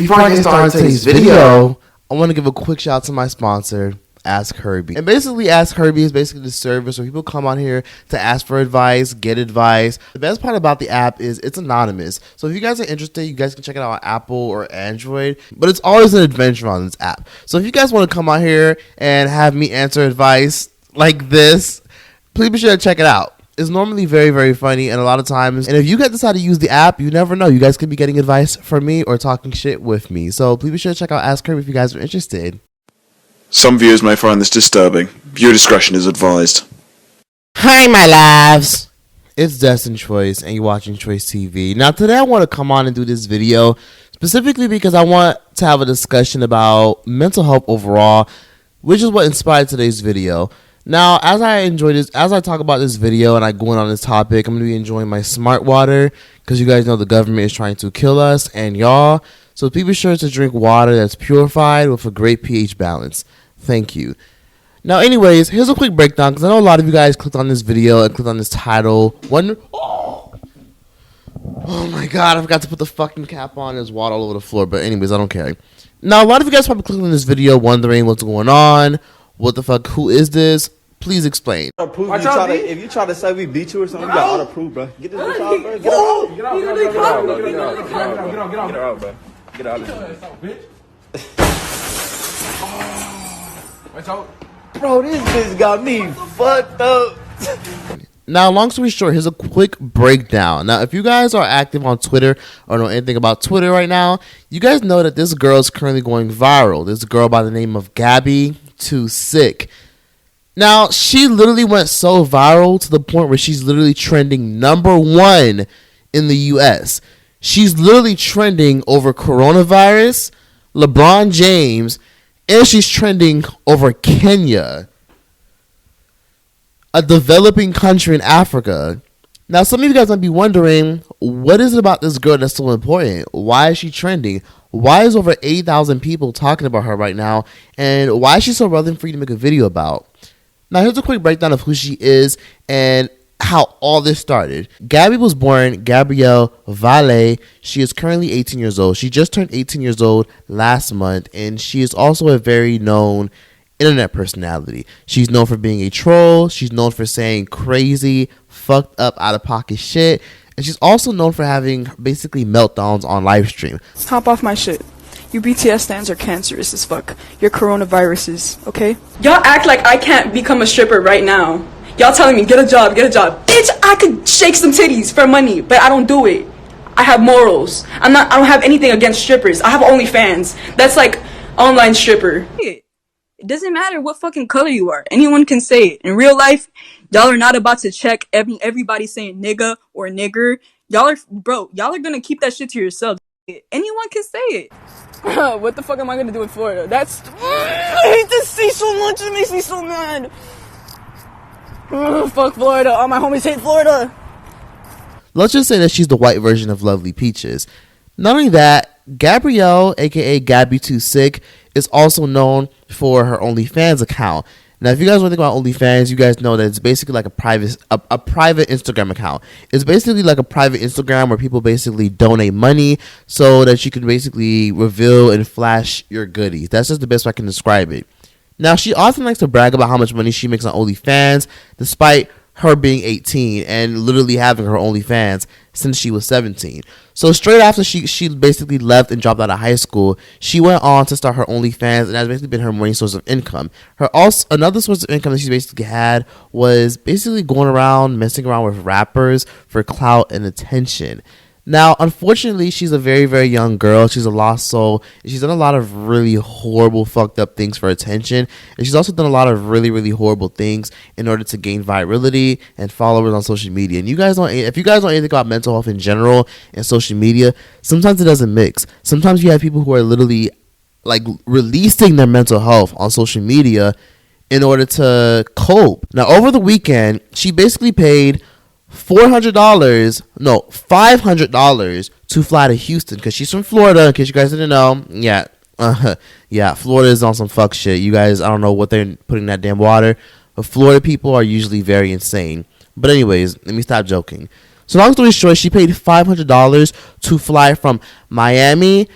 Before I get started today's video, I want to give a quick shout out to my sponsor, Ask Herbie. And basically, Ask Herbie is basically the service where people come on here to ask for advice, get advice. The best part about the app is it's anonymous. So if you guys are interested, you guys can check it out on Apple or Android. But it's always an adventure on this app. So if you guys want to come on here and have me answer advice like this, please be sure to check it out. It's normally very, very funny, and a lot of times, and if you guys decide to use the app, you never know. You guys could be getting advice from me or talking shit with me. So please be sure to check out Ask Herbie if you guys are interested. Some viewers may find this disturbing. Viewer discretion is advised. Hi, my loves. It's Destin Choice, and you're watching TROYCETV. Now, today I want to come on and do this video specifically because I want to have a discussion about mental health overall, which is what inspired today's video. Now, as I talk about this video and I go in on this topic, I'm going to be enjoying my smart water because you guys know the government is trying to kill us and y'all. So please be sure to drink water that's purified with a great pH balance. Thank you. Now, anyways, here's a quick breakdown because I know a lot of you guys clicked on this video and clicked on this title. Oh my god, I forgot to put the fucking cap on. There's water all over the floor, but anyways, I don't care. Now, a lot of you guys probably clicked on this video wondering what's going on. What the fuck? Who is this? Please explain. If you try to say we beat you or something, you got to prove, bro. Get this bitch out, bro. Get out, bro. Get out of here. Bro, this bitch got me fucked up. Now, long story short, here's a quick breakdown. Now, if you guys are active on Twitter or know anything about Twitter right now, you guys know that this girl is currently going viral. This girl by the name of Gaby Too Sick. Now, she literally went so viral to the point where she's literally trending #1 in the US. She's literally trending over coronavirus, LeBron James, and she's trending over Kenya, a developing country in Africa. Now, some of you guys might be wondering, what is it about this girl that's so important? Why is she trending? Why is over 8,000 people talking about her right now? And why is she so relevant for you to make a video about? Now, here's a quick breakdown of who she is and how all this started. Gaby was born Gabrielle Valle. She is currently 18 years old. She just turned 18 years old last month, and she is also a very known internet personality. She's known for being a troll. She's known for saying crazy, fucked up, out-of-pocket shit. And she's also known for having basically meltdowns on live stream. Hop off my shit. You BTS stands are cancerous as fuck. Your coronaviruses, okay? Y'all act like I can't become a stripper right now. Y'all telling me, get a job, get a job. Bitch, I could shake some titties for money, but I don't do it. I have morals. I don't have anything against strippers. I have OnlyFans. That's like online stripper. It doesn't matter what fucking color you are. Anyone can say it. In real life, y'all are not about to check everybody saying nigga or nigger. Y'all are gonna keep that shit to yourselves. Anyone can say it. What the fuck am I gonna do in Florida? I hate this sea so much. It makes me so mad. Fuck Florida. All my homies hate Florida. Let's just say that she's the white version of Lovely Peaches. Not only that, Gabrielle, aka Gaby Too Sick, is also known for her OnlyFans account. Now, if you guys want to think about OnlyFans, you guys know that it's basically like a private Instagram account. It's basically like a private Instagram where people basically donate money so that you can basically reveal and flash your goodies. That's just the best way I can describe it. Now, she often likes to brag about how much money she makes on OnlyFans, despite her being 18 and literally having her OnlyFans since she was 17. So straight after she basically left and dropped out of high school, she went on to start her OnlyFans, and that's basically been her main source of income. Another source of income that she basically had was basically going around messing around with rappers for clout and attention. Now, unfortunately, she's a very, very young girl. She's a lost soul. She's done a lot of really horrible, fucked up things for attention. And she's also done a lot of really, really horrible things in order to gain virality and followers on social media. And if you guys know anything about mental health in general and social media, sometimes it doesn't mix. Sometimes you have people who are literally like releasing their mental health on social media in order to cope. Now, over the weekend, she basically paid $500 to fly to Houston because she's from Florida. In case you guys didn't know, Florida is on some fuck shit. You guys, I don't know what they're putting in that damn water, but Florida people are usually very insane. But anyways, let me stop joking. So long story short, she paid $500 to fly from Miami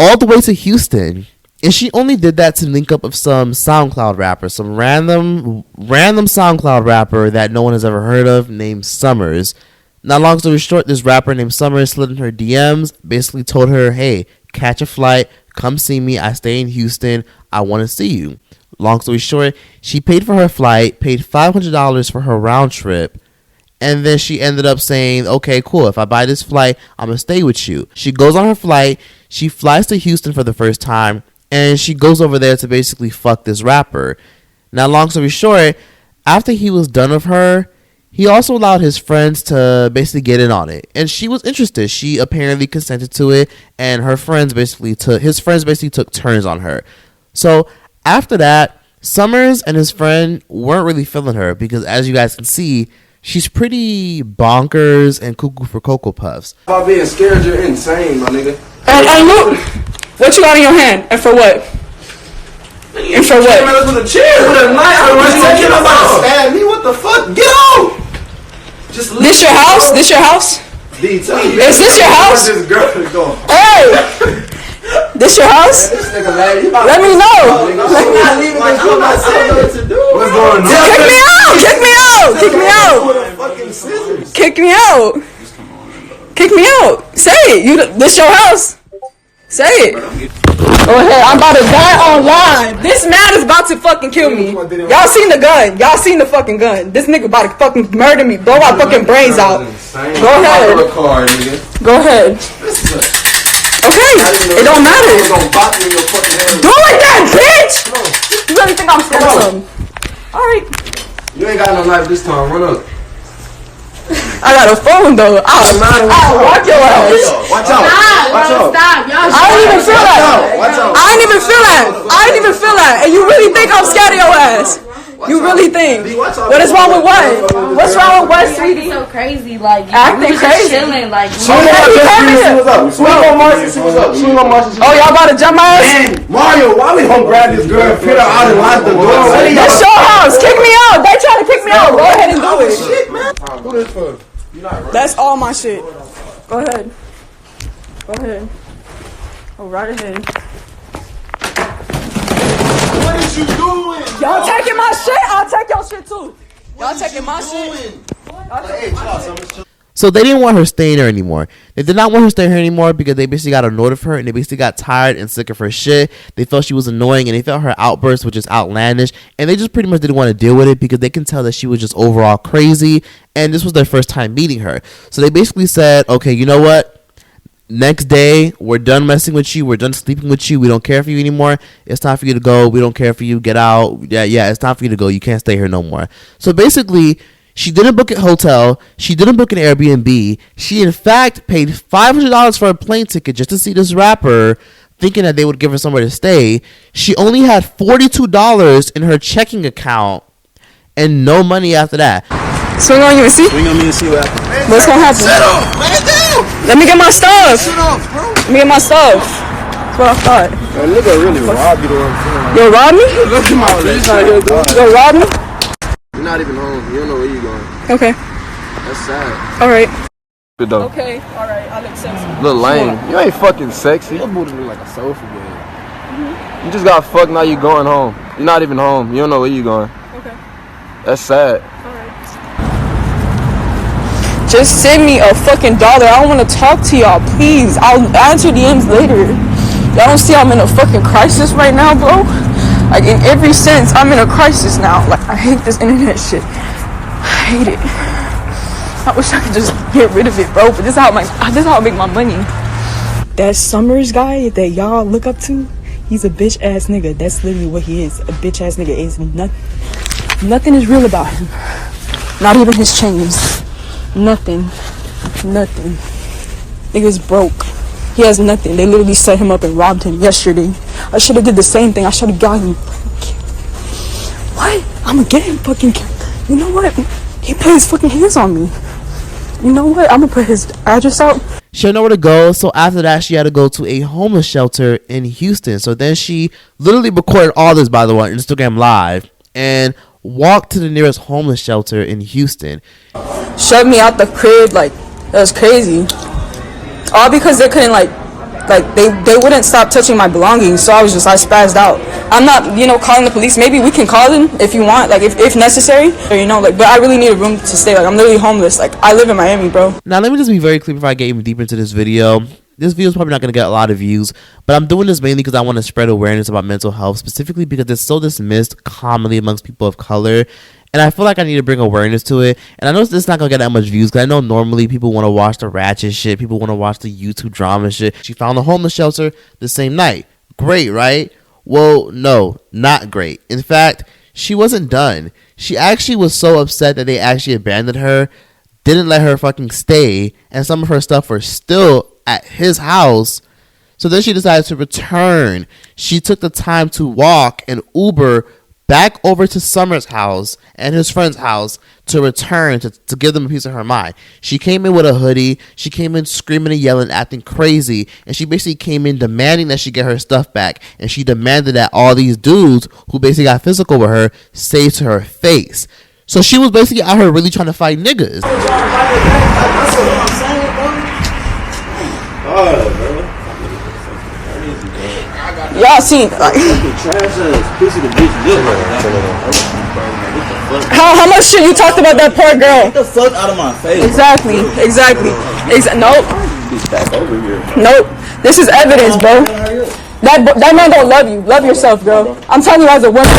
all the way to Houston. And she only did that to link up with some SoundCloud rapper, some random SoundCloud rapper that no one has ever heard of named Summers. Now, long story short, this rapper named Summers slid in her DMs, basically told her, hey, catch a flight, come see me, I stay in Houston, I want to see you. Long story short, she paid for her flight, paid $500 for her round trip, and then she ended up saying, okay, cool, if I buy this flight, I'm going to stay with you. She goes on her flight, she flies to Houston for the first time, and she goes over there to basically fuck this rapper. Now, long story short, after he was done with her, he also allowed his friends to basically get in on it. And she was interested. She apparently consented to it, and his friends basically took turns on her. So after that, Summers and his friend weren't really feeling her because, as you guys can see, she's pretty bonkers and cuckoo for Cocoa Puffs. About being scared, you're insane, my nigga. And look, what you got in your hand? And for what? And for what? With a chair. With a knife. I was taking about stab me. What the fuck? Get out! Just this your house? This your house? Is this your house? This girl is going. Hey! This your house? Let me know. What's going on? Kick me out! Kick me out! Kick me out! Kick me out! Kick me out! Say it! This your house? Say it. Go ahead. I'm about to die online. This man is about to fucking kill me. Y'all seen the gun. Y'all seen the fucking gun. This nigga about to fucking murder me. Blow my fucking brains out. Go ahead. Go ahead. Okay. It don't matter. Do it like that, bitch! You really think I'm scared of something? Alright. You ain't got no knife this time. Run up. I got a phone though. I'll watch your ass. Watch out. Watch out. Stop. I didn't even feel that. I didn't even feel that. I didn't even feel that. And you really think I'm scared of your ass? You really think? What is wrong with what? What's wrong with what, sweetie? So crazy, like acting crazy. Chilling, like. Oh, y'all about to jump my ass? Mario, why we don't grab this girl, put her out and lock the door? That's your house. Kick me out. They trying to kick me out. Go ahead and do it. Shit, man. Who this for? That's all my shit. Go ahead. Go ahead. Oh, right ahead. What is you doing? Y'all taking my shit? I'll take your shit too. Y'all taking my shit? So they didn't want her staying there anymore. They did not want her staying here anymore because they basically got annoyed of her and they basically got tired and sick of her shit. They felt she was annoying and they felt her outbursts were just outlandish, and they just pretty much didn't want to deal with it because they can tell that she was just overall crazy, and this was their first time meeting her. So they basically said, okay, you know what? Next day, we're done messing with you. We're done sleeping with you. We don't care for you anymore. It's time for you to go. We don't care for you. Get out. Yeah, it's time for you to go. You can't stay here no more. So basically, she didn't book a hotel. She didn't book an Airbnb. She, in fact, paid $500 for a plane ticket just to see this rapper, thinking that they would give her somewhere to stay. She only had $42 in her checking account and no money after that. Swing on you and see? Swing on me and see what happens. What's gonna happen? Set up. Lay it down. Let me get my stuff. Sit up, bro. Let me get my stuff. That's what I thought. That nigga really robbed you. Yo, rob me? Look at my face. Yo, rob me? You're not even home. You don't know where you're going. Okay. That's sad. Alright. Good though. Okay, alright. I look sexy. Little lame. You ain't fucking sexy. Your booty look like a sofa game. You just got fucked, now you going home. You're not even home. You don't know where you going. Okay. That's sad. Alright. Just send me a fucking dollar. I don't want to talk to y'all, please. I'll answer DMs later. Y'all don't see I'm in a fucking crisis right now, bro? Like, in every sense, I'm in a crisis now. Like, I hate this internet shit. I hate it. I wish I could just get rid of it, bro. But this is how I make my money. That Summers guy that y'all look up to, he's a bitch ass nigga. That's literally what he is. A bitch ass nigga. Is nothing is real about him. Not even his chains. Nothing. Nigga's broke. He has nothing. They literally set him up and robbed him yesterday. I should have did the same thing. I should have got him. What? I'ma get him fucking killed. You know what? He put his fucking hands on me. You know what? I'ma put his address out. She didn't know where to go, so after that, she had to go to a homeless shelter in Houston. So then she literally recorded all this, by the way, on Instagram Live, and walked to the nearest homeless shelter in Houston. Shoved me out the crib, like, that was crazy. All because they couldn't, like, Like they wouldn't stop touching my belongings, so I spazzed out. I'm not, you know, calling the police. Maybe we can call them if you want, like if necessary, or, you know, like, but I really need a room to stay. Like, I'm literally homeless. Like, I live in Miami, bro. Now let me just be very clear before I get even deeper into this video. This video is probably not going to get a lot of views, but I'm doing this mainly because I want to spread awareness about mental health, specifically because it's so dismissed commonly amongst people of color. And I feel like I need to bring awareness to it. And I know this is not going to get that much views because I know normally people want to watch the ratchet shit. People want to watch the YouTube drama shit. She found a homeless shelter the same night. Great, right? Well, no, not great. In fact, she wasn't done. She actually was so upset that they actually abandoned her, didn't let her fucking stay, and some of her stuff were still at his house. So then she decided to return. She took the time to walk and Uber back over to Summer's house and his friend's house to return to give them a piece of her mind. She came in with a hoodie. She came in screaming and yelling, acting crazy. And she basically came in demanding that she get her stuff back. And she demanded that all these dudes who basically got physical with her say to her face. So she was basically out here really trying to fight niggas. Y'all seen, like, how much shit you talked about that poor girl? Get the fuck out of my face. Exactly. Nope. Nope. This is evidence, bro. That man don't love you. Love yourself, bro. I'm telling you as a woman.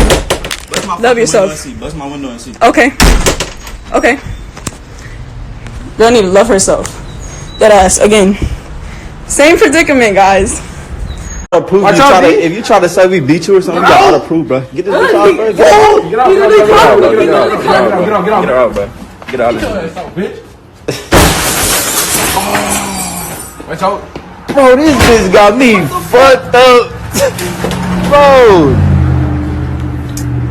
Love yourself. Bust my window and see. Okay. Girl need to love herself. That ass again. Same predicament, guys. If you try to say we beat you or something, you got all the proof, bro. Get this bitch out first. Get out, bro. Get out of here. Bro, this bitch got me fucked up. Bro.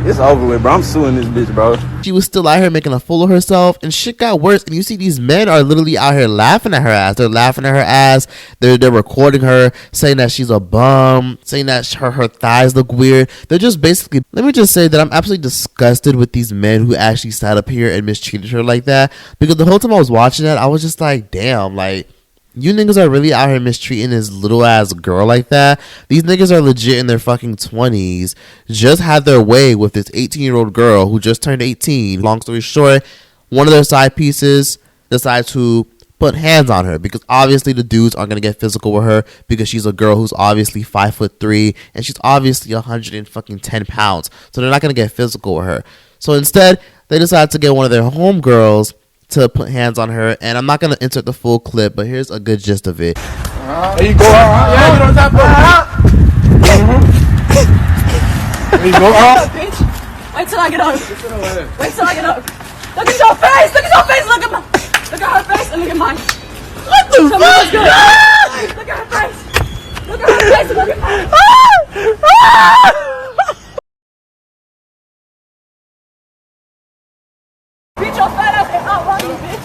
It's over with, bro. I'm suing this bitch, bro. She was still out here making a fool of herself, and shit got worse. And you see these men are literally out here laughing at her ass. They're laughing at her ass. They're recording her, saying that she's a bum, saying that her thighs look weird. They're just basically, let me just say that I'm absolutely disgusted with these men who actually sat up here and mistreated her like that. Because the whole time I was watching that, I was just like, damn, like, you niggas are really out here mistreating this little ass girl like that. These niggas are legit in their fucking 20s. Just had their way with this 18-year-old girl who just turned 18. Long story short, one of their side pieces decided to put hands on her because obviously the dudes aren't gonna get physical with her because she's a girl who's obviously 5'3" and she's obviously 110 pounds. So they're not gonna get physical with her. So instead, they decided to get one of their homegirls to put hands on her, and I'm not gonna insert the full clip, but here's a good gist of it. There you go. Yeah, you know that. There you go. Bitch, wait till I get up. Look at your face. Look at her face and look at mine. What the fuck? Look at her face. Look at mine. Beat your fat ass and outrun you, bitch.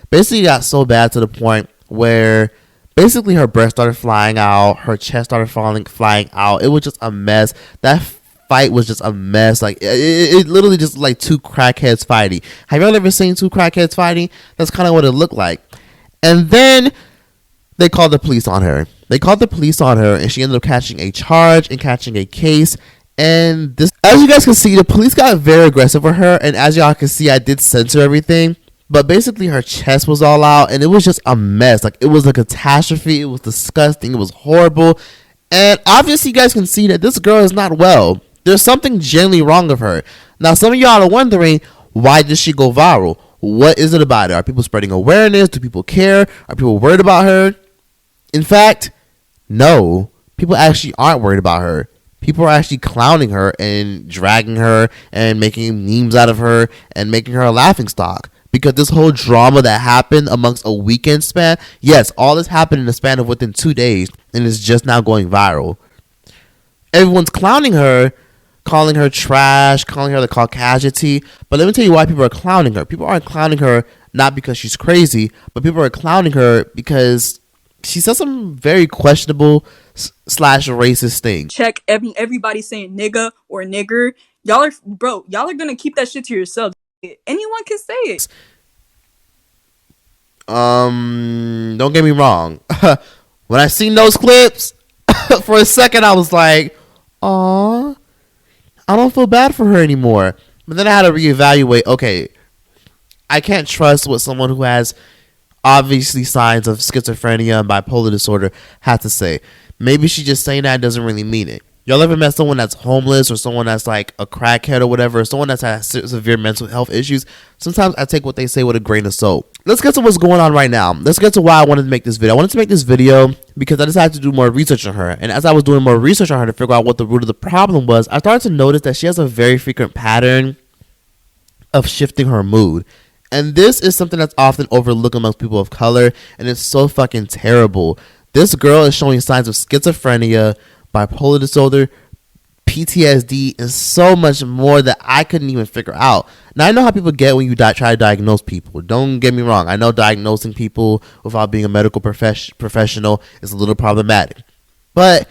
Basically got so bad to the point where basically her breast started flying out, her chest started flying out. It was just a mess. That fight was just a mess. Like it literally just like two crackheads fighting. Have y'all ever seen two crackheads fighting? That's kind of what it looked like. And then they called the police on her. And she ended up catching a charge and catching a case. And this, as you guys can see, the police got very aggressive with her. And as y'all can see, I did censor everything. But basically her chest was all out and it was just a mess. Like it was a catastrophe. It was disgusting. It was horrible. And obviously you guys can see that this girl is not well. There's something genuinely wrong with her. Now some of y'all are wondering, why did she go viral? What is it about it? Are people spreading awareness? Do people care? Are people worried about her? In fact, no. People actually aren't worried about her. People are actually clowning her and dragging her and making memes out of her and making her a laughingstock. Because this whole drama that happened amongst a weekend span, yes, all this happened in the span of within 2 days, and it's just now going viral. Everyone's clowning her, calling her trash, calling her the caucasity. But let me tell you why people are clowning her. People aren't clowning her not because she's crazy, but people are clowning her because she says some very questionable racist thing. Check everybody saying nigga or nigger. Y'all are gonna keep that shit to yourselves. Anyone can say it. Don't get me wrong. When I seen those clips, for a second I was like, aw, I don't feel bad for her anymore. But then I had to reevaluate, okay, I can't trust what someone who has obviously signs of schizophrenia and bipolar disorder has to say. Maybe she's just saying that, doesn't really mean it. Y'all ever met someone that's homeless or someone that's like a crackhead or whatever, or someone that's has severe mental health issues? Sometimes I take what they say with a grain of salt. Let's get to what's going on right now. Let's get to why I wanted to make this video. I wanted to make this video because I decided to do more research on her. And as I was doing more research on her to figure out what the root of the problem was, I started to notice that she has a very frequent pattern of shifting her mood. And this is something that's often overlooked amongst people of color, and it's so fucking terrible. This girl is showing signs of schizophrenia, bipolar disorder, PTSD, and so much more that I couldn't even figure out. Now, I know how people get when you try to diagnose people. Don't get me wrong. I know diagnosing people without being a medical professional is a little problematic. But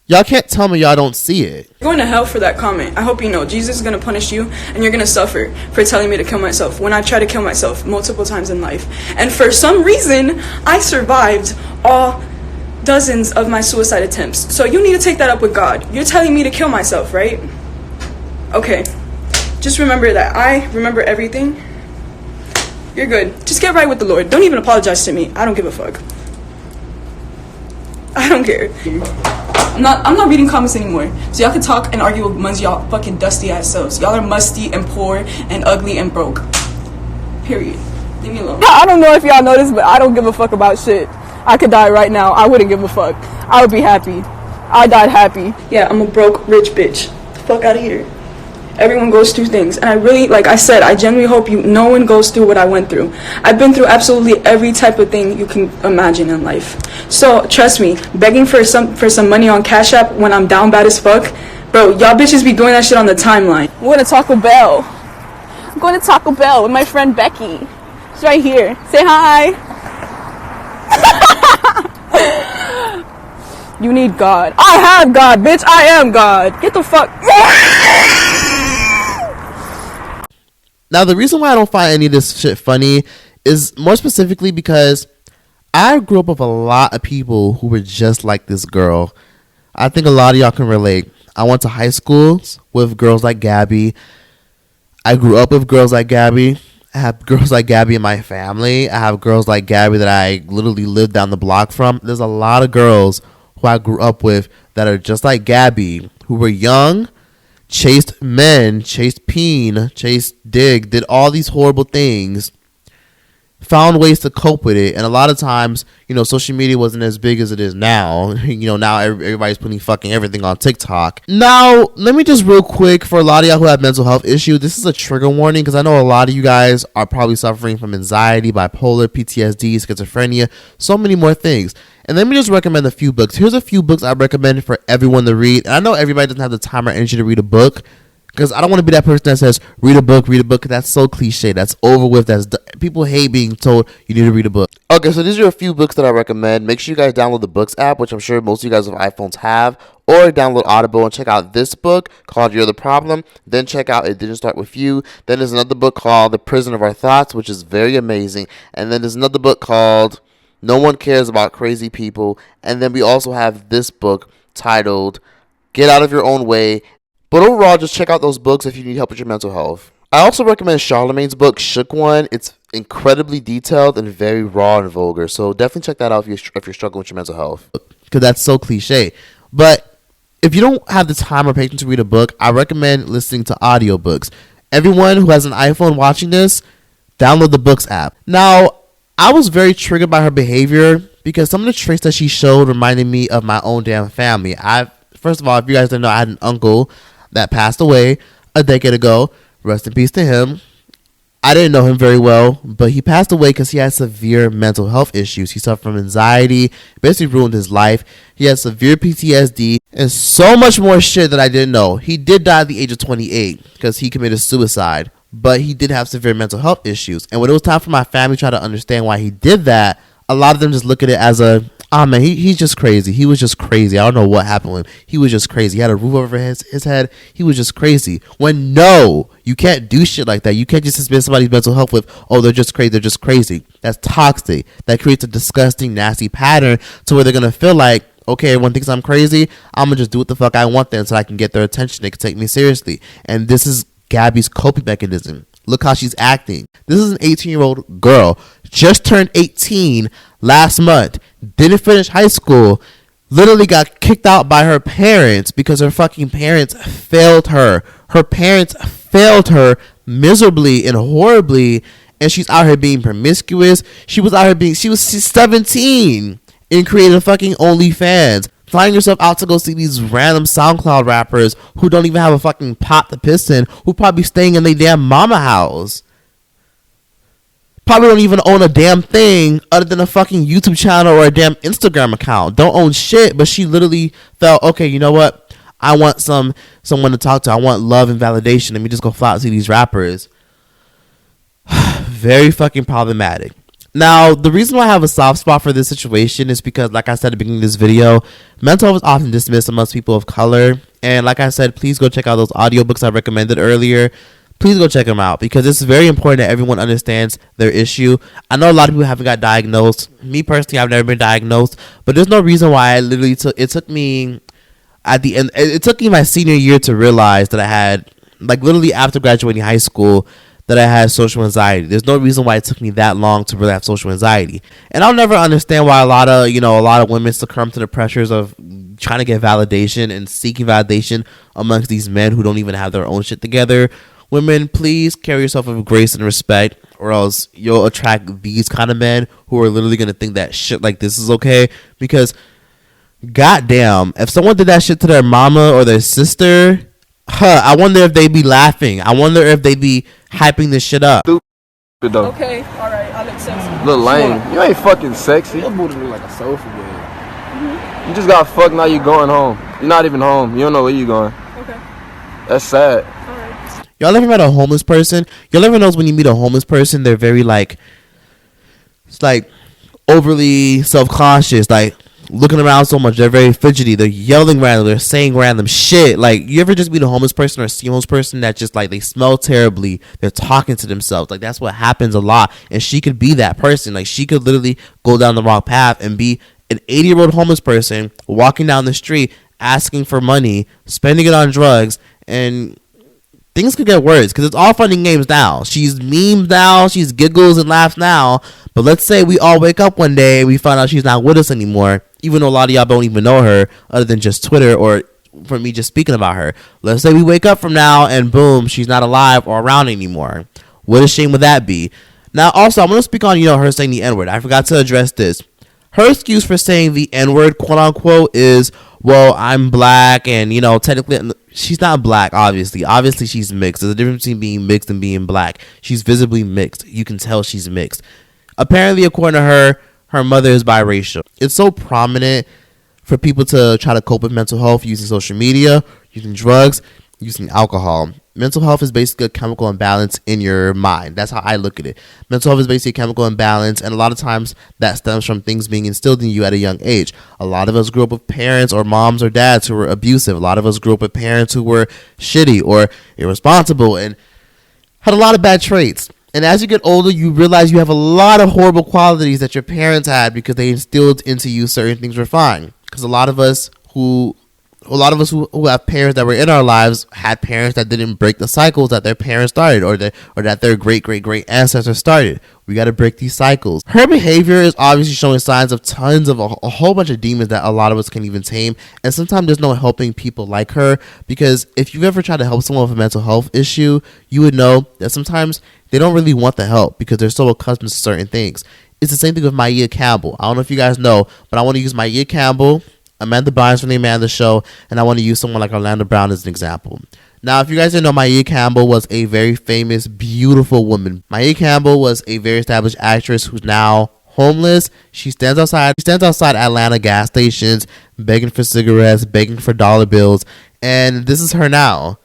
y'all can't tell me y'all don't see it. You're going to hell for that comment. I hope you know Jesus is going to punish you, and you're going to suffer for telling me to kill myself when I try to kill myself multiple times in life. And for some reason, I survived all dozens of my suicide attempts. So you need to take that up with God. You're telling me to kill myself, right? Okay. Just remember that I remember everything. You're good. Just get right with the Lord. Don't even apologize to me. I don't give a fuck. I don't care. I'm not reading comments anymore. So y'all can talk and argue amongst y'all fucking dusty ass selves. Y'all are musty and poor and ugly and broke. Period. Leave me alone. I don't know if y'all noticed, but I don't give a fuck about shit. I could die right now. I wouldn't give a fuck. I would be happy. I died happy. Yeah, I'm a broke, rich bitch. The fuck out of here. Everyone goes through things. And I really, like I said, I genuinely hope no one goes through what I went through. I've been through absolutely every type of thing you can imagine in life. So, trust me, begging for some money on Cash App when I'm down bad as fuck, bro, y'all bitches be doing that shit on the timeline. I'm going to Taco Bell. I'm going to Taco Bell with my friend Becky. She's right here. Say hi. You need God. I have God, bitch. I am God. Get the fuck. Now, the reason why I don't find any of this shit funny is more specifically because I grew up with a lot of people who were just like this girl. I think a lot of y'all can relate. I went to high schools with girls like Gaby. I grew up with girls like Gaby. I have girls like Gaby in my family. I have girls like Gaby that I literally live down the block from. There's a lot of girls who I grew up with that are just like Gaby, who were young, chased men, chased peen, chased dig, did all these horrible things, found ways to cope with it. And a lot of times, you know, social media wasn't as big as it is now. You know, now everybody's putting fucking everything on TikTok. Now, let me just real quick, for a lot of y'all who have mental health issues, this is a trigger warning because I know a lot of you guys are probably suffering from anxiety, bipolar, PTSD, schizophrenia, so many more things. And let me just recommend a few books. Here's a few books I recommend for everyone to read. And I know everybody doesn't have the time or energy to read a book, because I don't want to be that person that says, read a book, because that's so cliche. That's over with. People hate being told you need to read a book. Okay, so these are a few books that I recommend. Make sure you guys download the Books app, which I'm sure most of you guys with iPhones have, or download Audible and check out this book called You're the Problem. Then check out It Didn't Start With You. Then there's another book called The Prison of Our Thoughts, which is very amazing. And then there's another book called No One Cares About Crazy People. And then we also have this book titled Get Out of Your Own Way. But overall, just check out those books if you need help with your mental health. I also recommend Charlamagne's book, Shook One. It's incredibly detailed and very raw and vulgar. So definitely check that out if you're struggling with your mental health. Because that's so cliche. But if you don't have the time or patience to read a book, I recommend listening to audiobooks. Everyone who has an iPhone watching this, download the Books app. Now, I was very triggered by her behavior because some of the traits that she showed reminded me of my own damn family. First of all, if you guys didn't know, I had an uncle that passed away a decade ago. Rest in peace to him. I didn't know him very well, but he passed away because he had severe mental health issues. He suffered from anxiety, basically ruined his life. He had severe PTSD and so much more shit that I didn't know. He did die at the age of 28 because he committed suicide, but he did have severe mental health issues. And when it was time for my family to try to understand why he did that, a lot of them just look at it as Oh man, he's just crazy. He was just crazy. I don't know what happened with him. He was just crazy. He had a roof over his head. He was just crazy. When no, you can't do shit like that. You can't just dismiss somebody's mental health with, oh, they're just crazy. They're just crazy. That's toxic. That creates a disgusting, nasty pattern to where they're gonna feel like, okay, everyone thinks I'm crazy. I'm gonna just do what the fuck I want then, so I can get their attention. They can take me seriously. And this is Gaby's coping mechanism. Look how she's acting. This is an 18-year-old girl, just turned 18 last month, didn't finish high school, literally got kicked out by her parents because her fucking parents failed her. Her parents failed her miserably and horribly, and she's out here being promiscuous. She's 17 and created fucking OnlyFans, flying yourself out to go see these random SoundCloud rappers who don't even have a fucking pot to piss in, who probably staying in their damn mama house. Probably don't even own a damn thing other than a fucking YouTube channel or a damn Instagram account. Don't own shit, but she literally felt, okay, you know what? I want someone to talk to. I want love and validation. Let me just go fly out to see these rappers. Very fucking problematic. Now, the reason why I have a soft spot for this situation is because, like I said at the beginning of this video, mental health is often dismissed amongst people of color. And like I said, please go check out those audiobooks I recommended earlier. Please go check them out because it's very important that everyone understands their issue. I know a lot of people haven't got diagnosed. Me personally, I've never been diagnosed. But there's no reason why it took me at the end. It took me my senior year to realize that I had, like literally after graduating high school, that I had social anxiety. There's no reason why it took me that long to really have social anxiety. And I'll never understand why a lot of women succumb to the pressures of trying to get validation and seeking validation amongst these men who don't even have their own shit together. Women, please carry yourself with grace and respect, or else you'll attract these kind of men who are literally going to think that shit like this is okay. Because, goddamn, if someone did that shit to their mama or their sister, I wonder if they'd be laughing. I wonder if they'd be hyping this shit up. Okay, alright, I'll accept it. Little lame. You ain't fucking sexy. Your booty look like a sofa bed. You just got fucked, now you going home. You're not even home. You don't know where you going. Okay. That's sad. Alright. Y'all ever met a homeless person? Y'all ever knows when you meet a homeless person, they're very like, it's like overly self-conscious, like looking around so much. They're very fidgety. They're yelling random. They're saying random shit. Like, you ever just meet a homeless person or see a homeless person that just like they smell terribly? They're talking to themselves. Like, that's what happens a lot. And she could be that person. Like, she could literally go down the wrong path and be an 80-year-old homeless person walking down the street asking for money, spending it on drugs, and things could get worse because it's all fun and games now. She's memes now. She's giggles and laughs now. But let's say we all wake up one day and we find out she's not with us anymore, even though a lot of y'all don't even know her other than just Twitter or from me just speaking about her. Let's say we wake up from now and boom, she's not alive or around anymore. What a shame would that be? Now, also, I'm going to speak on, her saying the N-word. I forgot to address this. Her excuse for saying the N-word, quote unquote, is, well, I'm black and, technically she's not black, obviously. Obviously, she's mixed. There's a difference between being mixed and being black. She's visibly mixed. You can tell she's mixed. Apparently, according to her, her mother is biracial. It's so prominent for people to try to cope with mental health using social media, using drugs, using alcohol. Mental health is basically a chemical imbalance in your mind. That's how I look at it. Mental health is basically a chemical imbalance, and a lot of times that stems from things being instilled in you at a young age. A lot of us grew up with parents or moms or dads who were abusive. A lot of us grew up with parents who were shitty or irresponsible and had a lot of bad traits. And as you get older, you realize you have a lot of horrible qualities that your parents had because they instilled into you certain things were fine. Because a lot of us who have parents that were in our lives had parents that didn't break the cycles that their parents started or that their great ancestors started. We got to break these cycles. Her behavior is obviously showing signs of tons of a whole bunch of demons that a lot of us can't even tame. And sometimes there's no helping people like her, because if you've ever tried to help someone with a mental health issue, you would know that sometimes they don't really want the help because they're so accustomed to certain things. It's the same thing with Maia Campbell. I don't know if you guys know, but I want to use Maia Campbell, Amanda Bynes from the Amanda Show, and I want to use someone like Orlando Brown as an example. Now, if you guys didn't know, Maia Campbell was a very famous, beautiful woman. Maia Campbell was a very established actress who's now homeless. She stands outside Atlanta gas stations, begging for cigarettes, begging for dollar bills, and this is her now.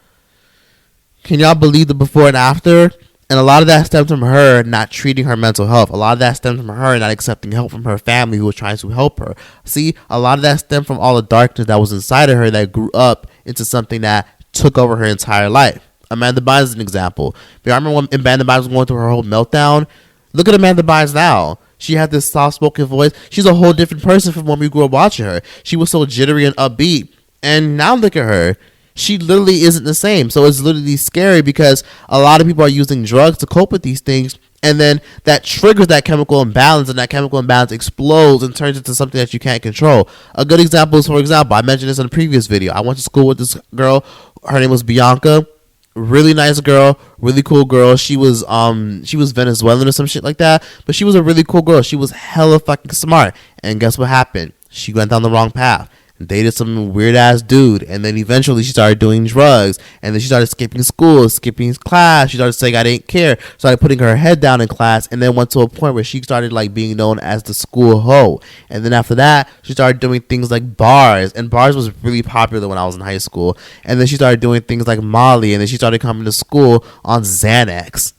Can y'all believe the before and after? And a lot of that stemmed from her not treating her mental health. A lot of that stemmed from her not accepting help from her family who was trying to help her. See, a lot of that stemmed from all the darkness that was inside of her that grew up into something that took over her entire life. Amanda Bynes is an example. But I remember when Amanda Bynes was going through her whole meltdown. Look at Amanda Bynes now. She had this soft-spoken voice. She's a whole different person from when we grew up watching her. She was so jittery and upbeat. And now look at her. She literally isn't the same. So it's literally scary because a lot of people are using drugs to cope with these things. And then that triggers that chemical imbalance, and that chemical imbalance explodes and turns into something that you can't control. A good example is, for example, I mentioned this in a previous video. I went to school with this girl. Her name was Bianca. Really nice girl, really cool girl. She was Venezuelan or some shit like that. But she was a really cool girl. She was hella fucking smart. And guess what happened? She went down the wrong path. Dated some weird ass dude, and then eventually she started doing drugs, and then she started skipping school, skipping class. She started saying I didn't care, started putting her head down in class, and then went to a point where she started like being known as the school hoe. And then after that, she started doing things like bars, and bars was really popular when I was in high school. And then she started doing things like Molly, and then she started coming to school on Xanax.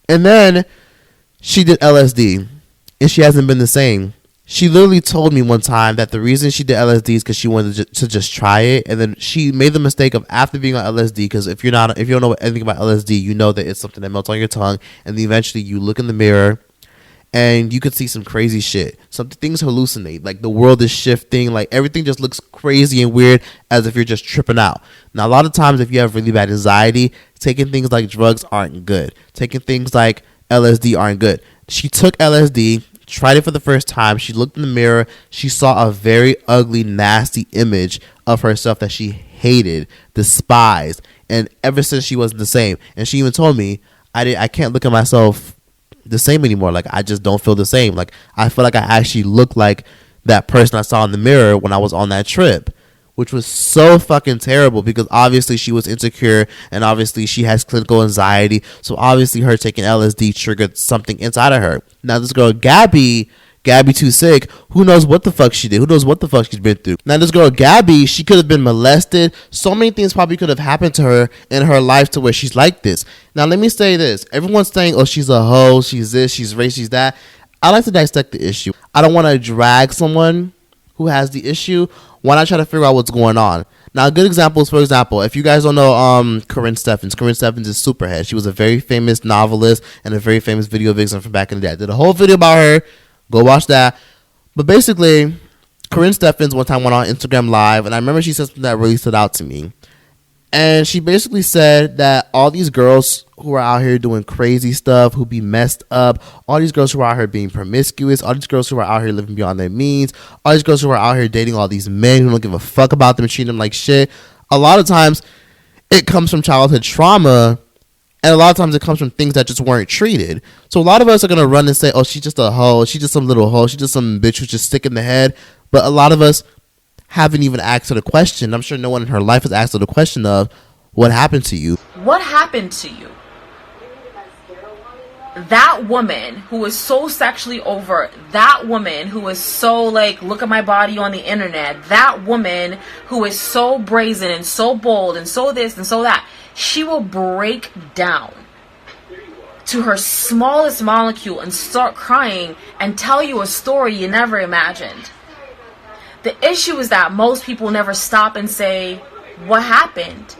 And then she did LSD, and she hasn't been the same. She literally told me one time that the reason she did LSD is because she wanted to just try it, and then she made the mistake of, after being on LSD, because if you don't know anything about LSD, you know that it's something that melts on your tongue, and then eventually you look in the mirror and you could see some crazy shit. Some things hallucinate, like the world is shifting, like everything just looks crazy and weird, as if you're just tripping out. Now a lot of times if you have really bad anxiety, taking things like drugs aren't good. Taking things like LSD aren't good. She took LSD, tried it for the first time. She looked in the mirror. She saw a very ugly, nasty image of herself that she hated, despised, and ever since she wasn't the same. And she even told me, I can't look at myself the same anymore. Like, I just don't feel the same. Like, I feel like I actually look like that person I saw in the mirror when I was on that trip, which was so fucking terrible because obviously she was insecure and obviously she has clinical anxiety. So obviously her taking LSD triggered something inside of her. Now this girl, Gaby Too Sick, who knows what the fuck she did? Who knows what the fuck she's been through? Now this girl, Gaby, she could have been molested. So many things probably could have happened to her in her life to where she's like this. Now let me say this. Everyone's saying, oh, she's a hoe, she's this, she's race, she's that. I like to dissect the issue. I don't want to drag someone who has the issue. Why not try to figure out what's going on? Now, a good example is, for example, if you guys don't know Corinne Steffens. Corinne Steffens is Superhead. She was a very famous novelist and a very famous video vixen from back in the day. I did a whole video about her. Go watch that. But basically, Corinne Steffens one time went on Instagram Live, and I remember she said something that really stood out to me. And she basically said that all these girls who are out here doing crazy stuff, who be messed up, all these girls who are out here being promiscuous, all these girls who are out here living beyond their means, all these girls who are out here dating all these men who don't give a fuck about them and treating them like shit, a lot of times it comes from childhood trauma, and a lot of times it comes from things that just weren't treated. So a lot of us are going to run and say, oh, she's just a hoe, she's just some little hoe, she's just some bitch who's just sick in the head. But a lot of us haven't even asked her the question. I'm sure no one in her life has asked her the question of, what happened to you? What happened to you? That woman who is so sexually overt, that woman who is so like, look at my body on the internet, that woman who is so brazen and so bold and so this and so that, she will break down to her smallest molecule and start crying and tell you a story you never imagined. The issue is that most people never stop and say, what happened?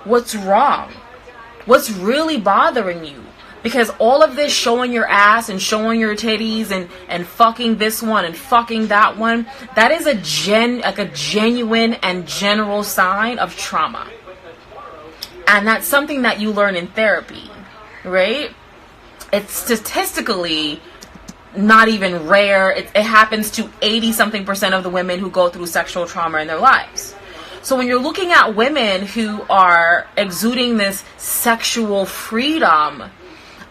What's wrong? What's really bothering you? Because all of this showing your ass and showing your titties and fucking this one and fucking that one, that is a genuine and general sign of trauma. And that's something that you learn in therapy, right? It's statistically not even rare. It happens to 80-something% of the women who go through sexual trauma in their lives. So when you're looking at women who are exuding this sexual freedom,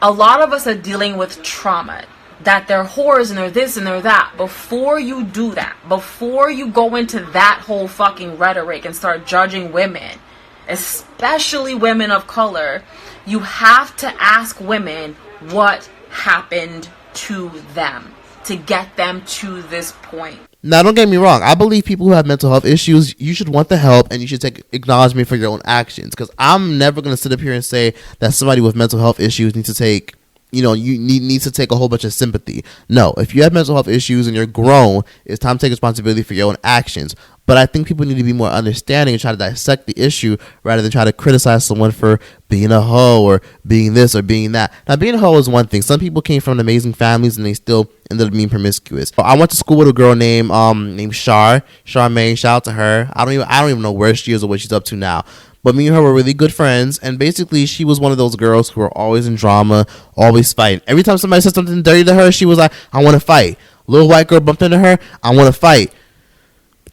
a lot of us are dealing with trauma. That they're whores and they're this and they're that. Before you do that, before you go into that whole fucking rhetoric and start judging women, especially women of color, you have to ask women what happened to them to get them to this point. Now, don't get me wrong. I believe people who have mental health issues, you should want the help and you should take acknowledgement for your own actions. Because I'm never going to sit up here and say that somebody with mental health issues needs to take, you need to take a whole bunch of sympathy. No, if you have mental health issues and you're grown, it's time to take responsibility for your own actions. But I think people need to be more understanding and try to dissect the issue rather than try to criticize someone for being a hoe or being this or being that. Now, being a hoe is one thing. Some people came from amazing families and they still ended up being promiscuous. I went to school with a girl named Charmaine. Shout out to her. I don't even know where she is or what she's up to now. But me and her were really good friends, and basically she was one of those girls who were always in drama, always fighting. Every time somebody said something dirty to her, she was like, I want to fight. Little white girl bumped into her, I want to fight.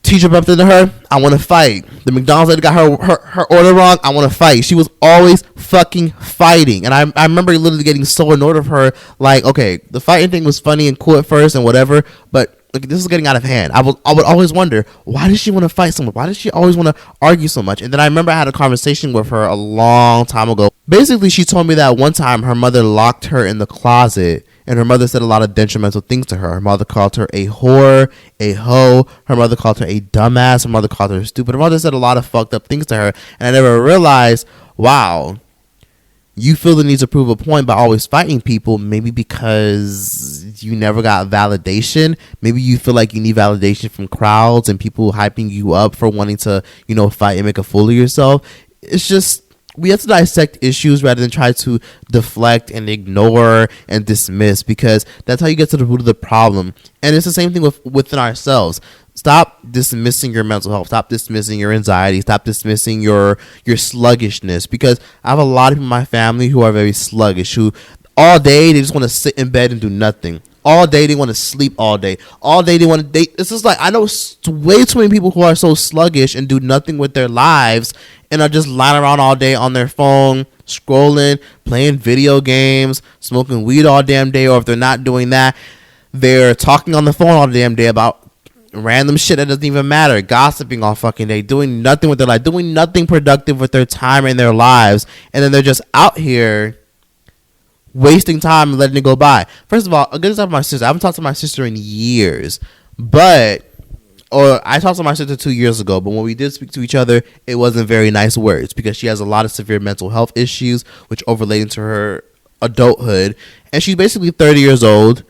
Teacher bumped into her, I want to fight. The McDonald's lady got her order wrong, I want to fight. She was always fucking fighting. And I remember literally getting so annoyed of her. Like, okay, the fighting thing was funny and cool at first and whatever, but like, this is getting out of hand. I would always wonder, why does she want to fight so much? Why does she always want to argue so much? And then I remember I had a conversation with her a long time ago. Basically, she told me that one time her mother locked her in the closet, and her mother said a lot of detrimental things to her. Her mother called her a whore, a hoe. Her mother called her a dumbass. Her mother called her stupid. Her mother said a lot of fucked up things to her, and I never realized, wow, you feel the need to prove a point by always fighting people, maybe because you never got validation. Maybe you feel like you need validation from crowds and people hyping you up for wanting to, fight and make a fool of yourself. It's just, we have to dissect issues rather than try to deflect and ignore and dismiss, because that's how you get to the root of the problem. And it's the same thing within ourselves. Stop dismissing your mental health. Stop dismissing your anxiety. Stop dismissing your sluggishness, because I have a lot of people in my family who are very sluggish, who all day they just want to sit in bed and do nothing. All day they want to sleep all day. All day they want to date. It's just like, I know way too many people who are so sluggish and do nothing with their lives and are just lying around all day on their phone, scrolling, playing video games, smoking weed all damn day, or if they're not doing that, they're talking on the phone all damn day about random shit that doesn't even matter, gossiping all fucking day, doing nothing with their life, doing nothing productive with their time and their lives, and then they're just out here wasting time and letting it go by. First of all, a good example of my sister. I haven't talked to my sister in years, I talked to my sister 2 years ago, but when we did speak to each other, it wasn't very nice words, because she has a lot of severe mental health issues, which overlaid into her adulthood, and she's basically 30 years old.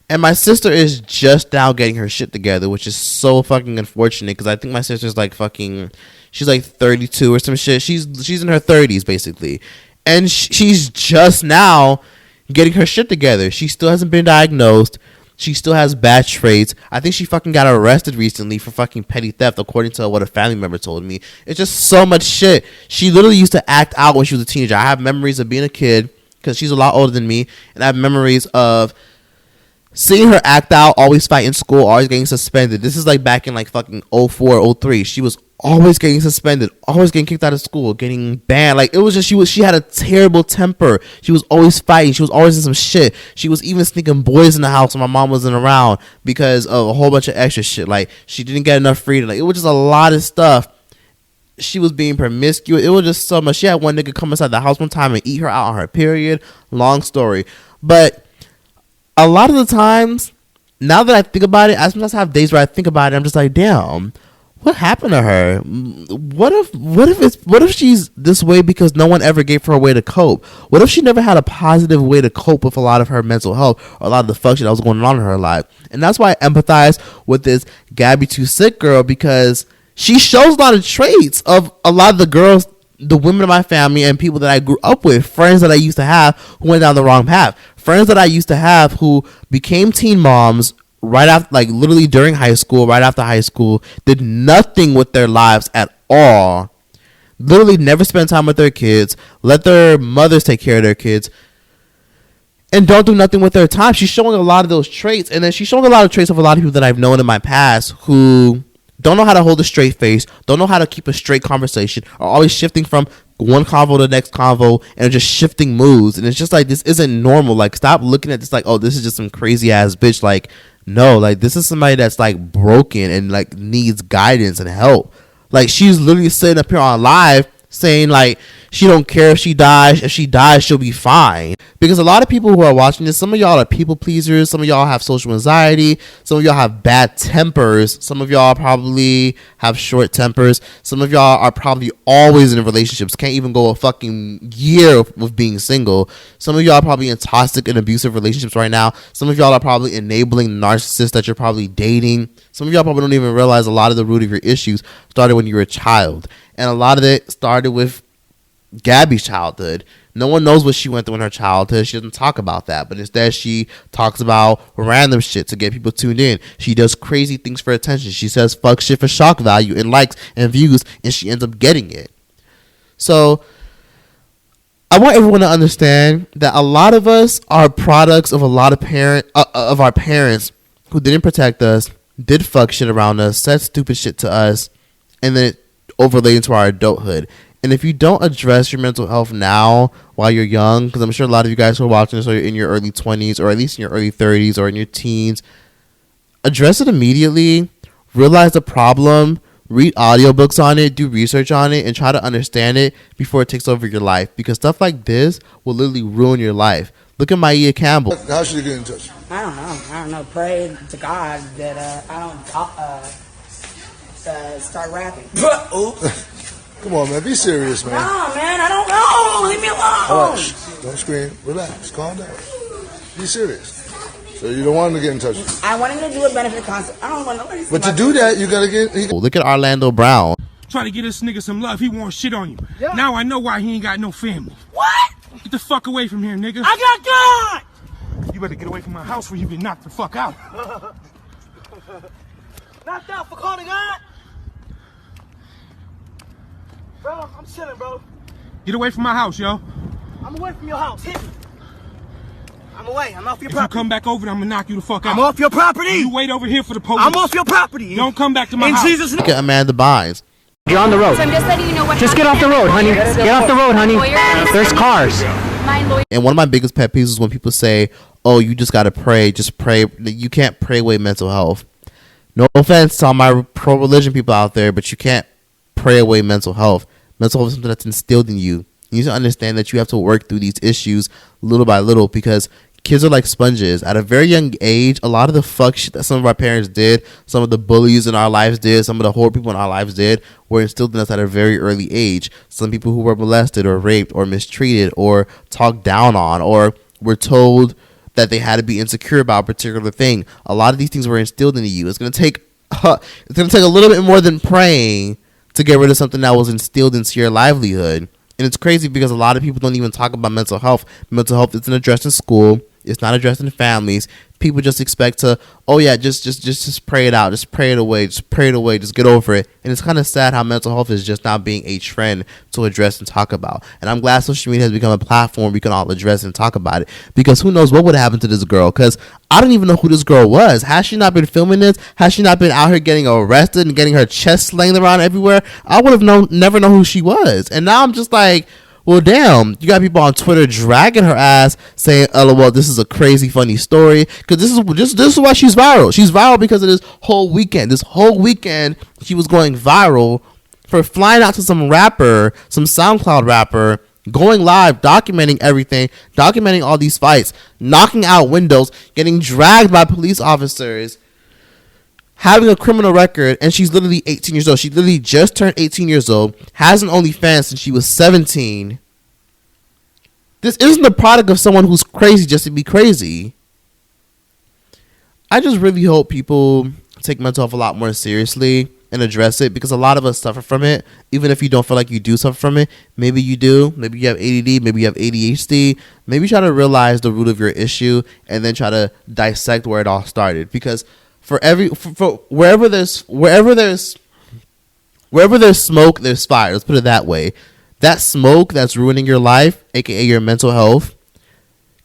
And my sister is just now getting her shit together, which is so fucking unfortunate, because I think my sister's like she's like 32 or some shit. She's in her 30s basically, and she's just now getting her shit together. She still hasn't been diagnosed. She still has bad traits. I think she fucking got arrested recently for fucking petty theft, according to what a family member told me. It's just so much shit. She literally used to act out when she was a teenager. I have memories of being a kid, because she's a lot older than me, and I have memories of seeing her act out, always fight in school, always getting suspended. This is like back in like fucking 04, 03. She was always getting suspended, always getting kicked out of school, getting banned. Like, it was just, she had a terrible temper. She was always fighting. She was always in some shit. She was even sneaking boys in the house when my mom wasn't around because of a whole bunch of extra shit. Like, she didn't get enough freedom. Like, it was just a lot of stuff. She was being promiscuous. It was just so much. She had one nigga come inside the house one time and eat her out on her period. Long story. But a lot of the times, now that I think about it, I sometimes have days where I think about it, I'm just like, damn, what happened to her? What if she's this way because no one ever gave her a way to cope? What if she never had a positive way to cope with a lot of her mental health, or a lot of the fuck shit that was going on in her life? And that's why I empathize with this Gaby Too Sick girl, because she shows a lot of traits of a lot of the girls, the women in my family, and people that I grew up with, friends that I used to have who went down the wrong path, friends that I used to have who became teen moms right after, like literally during high school, right after high school, did nothing with their lives at all, literally never spent time with their kids, let their mothers take care of their kids, and don't do nothing with their time. She's showing a lot of those traits, and then she's showing a lot of traits of a lot of people that I've known in my past who don't know how to hold a straight face, don't know how to keep a straight conversation, are always shifting from one convo to the next convo, and just shifting moods. And it's just like, this isn't normal. Like, stop looking at this like, oh, this is just some crazy ass bitch. Like, no, like, this is somebody that's like broken and like needs guidance and help. Like, she's literally sitting up here on live saying like she don't care if she dies. If she dies, she'll be fine. Because a lot of people who are watching this, some of y'all are people pleasers. Some of y'all have social anxiety. Some of y'all have bad tempers. Some of y'all probably have short tempers. Some of y'all are probably always in relationships. Can't even go a fucking year with being single. Some of y'all are probably in toxic and abusive relationships right now. Some of y'all are probably enabling narcissists that you're probably dating. Some of y'all probably don't even realize a lot of the root of your issues started when you were a child. And a lot of it started with Gaby's childhood. No one knows what she went through in her childhood. She doesn't talk about that, but instead she talks about random shit to get people tuned in. She does crazy things for attention. She says fuck shit for shock value and likes and views, and she ends up getting it. So I want everyone to understand that a lot of us are products of a lot of our parents who didn't protect us, did fuck shit around us, said stupid shit to us, and then it overlaid into our adulthood. And if you don't address your mental health now while you're young, because I'm sure a lot of you guys who are watching this are in your early 20s or at least in your early 30s or in your teens, address it immediately, realize the problem, read audiobooks on it, do research on it, and try to understand it before it takes over your life. Because stuff like this will literally ruin your life. Look at Maia Campbell. How should you get in touch? I don't know. Pray to God that I don't start rapping. Oops. Come on, man. Be serious, man. No, man. I don't know. Leave me alone. All right. Don't scream. Relax. Calm down. Be serious. So you don't want him to get in touch with you? I want him to do a benefit concert. I don't want nobody to But to do that, you got to get... Look at Orlando Brown. Try to get this nigga some love. He wants shit on you. Yeah. Now I know why he ain't got no family. What? Get the fuck away from here, nigga. I got God! You better get away from my house where you get knocked the fuck out. Knocked out for calling God? Bro, I'm chilling, bro. Get away from my house, yo. I'm away from your house. Hit me. I'm away. I'm off your if property. If you come back over there, I'm gonna knock you the fuck out. I'm off your property. You wait over here for the police. I'm off your property. Don't come back to my house. Jesus' Look at Amanda Bynes. You're on the road. So I'm just letting you know what Just get off the road, honey. Get off the road, honey. There's cars. And one of my biggest pet peeves is when people say, oh, you just gotta pray. Just pray. You can't pray away mental health. No offense to all my pro-religion people out there, but you can't pray away mental health. Mental health is something that's instilled in you. You need to understand that you have to work through these issues little by little, because kids are like sponges. At a very young age, a lot of the fuck shit that some of our parents did, some of the bullies in our lives did, some of the horrible people in our lives did, were instilled in us at a very early age. Some people who were molested or raped or mistreated or talked down on or were told that they had to be insecure about a particular thing. A lot of these things were instilled into you. It's gonna take a little bit more than praying to get rid of something that was instilled into your livelihood. And it's crazy because a lot of people don't even talk about mental health. Mental health isn't addressed in school. It's not addressed in families. People just expect to, oh yeah, just pray it out. Just pray it away. Just pray it away. Just get over it. And it's kind of sad how mental health is just not being a trend to address and talk about. And I'm glad social media has become a platform we can all address and talk about it. Because who knows what would happen to this girl? Because I don't even know who this girl was. Has she not been filming this? Has she not been out here getting arrested and getting her chest slinged around everywhere? I would have never known who she was. And now I'm just like, well, damn, you got people on Twitter dragging her ass saying, LOL, this is a crazy funny story. Because this is why she's viral. She's viral because of this whole weekend. This whole weekend, she was going viral for flying out to some rapper, some SoundCloud rapper, going live, documenting everything, documenting all these fights, knocking out windows, getting dragged by police officers, having a criminal record, and she's literally 18 years old. She literally just turned 18 years old, has an OnlyFans since she was 17. This isn't the product of someone who's crazy just to be crazy. I just really hope people take mental health a lot more seriously and address it, because a lot of us suffer from it. Even if you don't feel like you do suffer from it, maybe you do. Maybe you have ADD, maybe you have ADHD. Maybe try to realize the root of your issue and then try to dissect where it all started. Because for wherever there's smoke, there's fire. Let's put it that way. That smoke that's ruining your life, aka your mental health,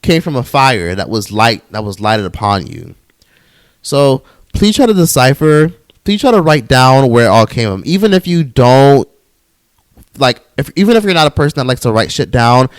came from a fire that was lighted upon you. So please try to decipher. Please try to write down where it all came from. Even if you don't even if you're not a person that likes to write shit down,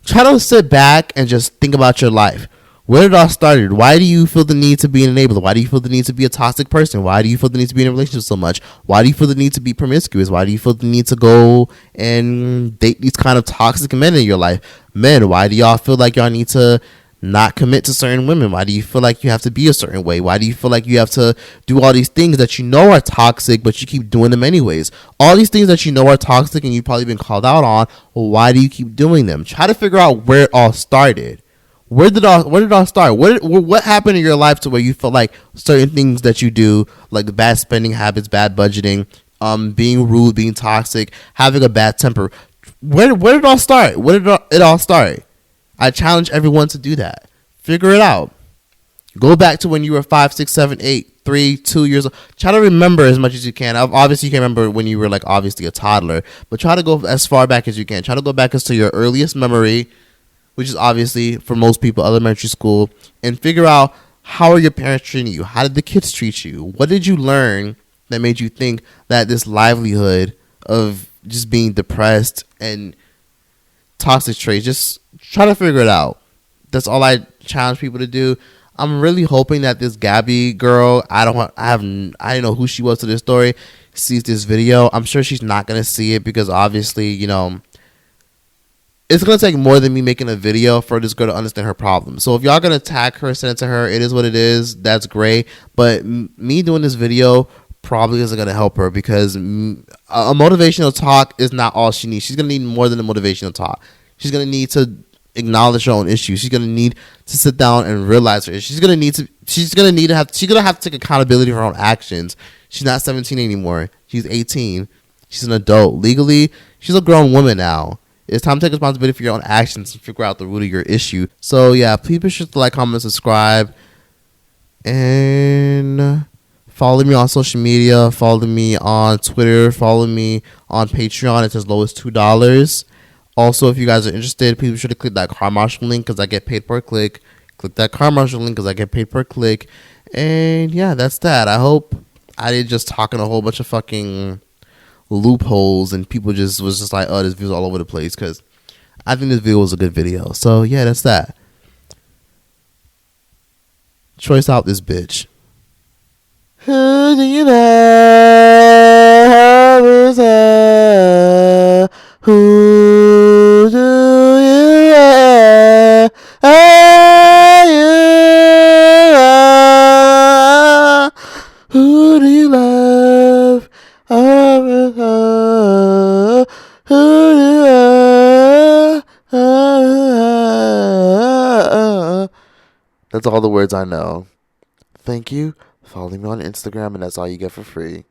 try to sit back and just think about your life. Where did it all started? Why do you feel the need to be an enabler? Why do you feel the need to be a toxic person? Why do you feel the need to be in a relationship so much? Why do you feel the need to be promiscuous? Why do you feel the need to go and date these kind of toxic men in your life? Men, why do y'all feel like y'all need to not commit to certain women? Why do you feel like you have to be a certain way? Why do you feel like you have to do all these things that you know are toxic, but you keep doing them anyways? All these things that you know are toxic and you've probably been called out on, well, why do you keep doing them? Try to figure out where it all started. Where did it all start? What happened in your life to where you felt like certain things that you do, like bad spending habits, bad budgeting, being rude, being toxic, having a bad temper? Where did it all start? Where did it all start? I challenge everyone to do that. Figure it out. Go back to when you were 5, 6, 7, 8, 3, 2 years old. Try to remember as much as you can. Obviously, you can't remember when you were like obviously a toddler, but try to go as far back as you can. Try to go back as to your earliest memory, which is obviously for most people elementary school, and figure out how are your parents treating you? How did the kids treat you? What did you learn that made you think that this livelihood of just being depressed and toxic traits, just try to figure it out. That's all I challenge people to do. I'm really hoping that this Gaby girl, I didn't know who she was to this story, sees this video. I'm sure she's not gonna see it because obviously, you know, it's going to take more than me making a video for this girl to understand her problem. So if y'all going to tag her, send it to her, it is what it is. That's great. But me doing this video probably isn't going to help her because a motivational talk is not all she needs. She's going to need more than a motivational talk. She's going to need to acknowledge her own issues. She's going to need to sit down and realize her issues. She's going to have to take accountability for her own actions. She's not 17 anymore. She's 18. She's an adult. Legally, she's a grown woman now. It's time to take responsibility for your own actions and figure out the root of your issue. So, yeah, please be sure to like, comment, subscribe. And follow me on social media. Follow me on Twitter. Follow me on Patreon. It's as low as $2. Also, if you guys are interested, please be sure to click that car marshal link because I get paid per click. Click that car marshal link because I get paid per click. And, yeah, that's that. I hope I didn't just talk in a whole bunch of fucking loopholes and people was just like, oh, this video's all over the place, because I think this video was a good video. So yeah, that's that. Troyce out this bitch. Who do you love? Who do you love? Who do you love? That's all the words I know. Thank you. Follow me on Instagram, and that's all you get for free.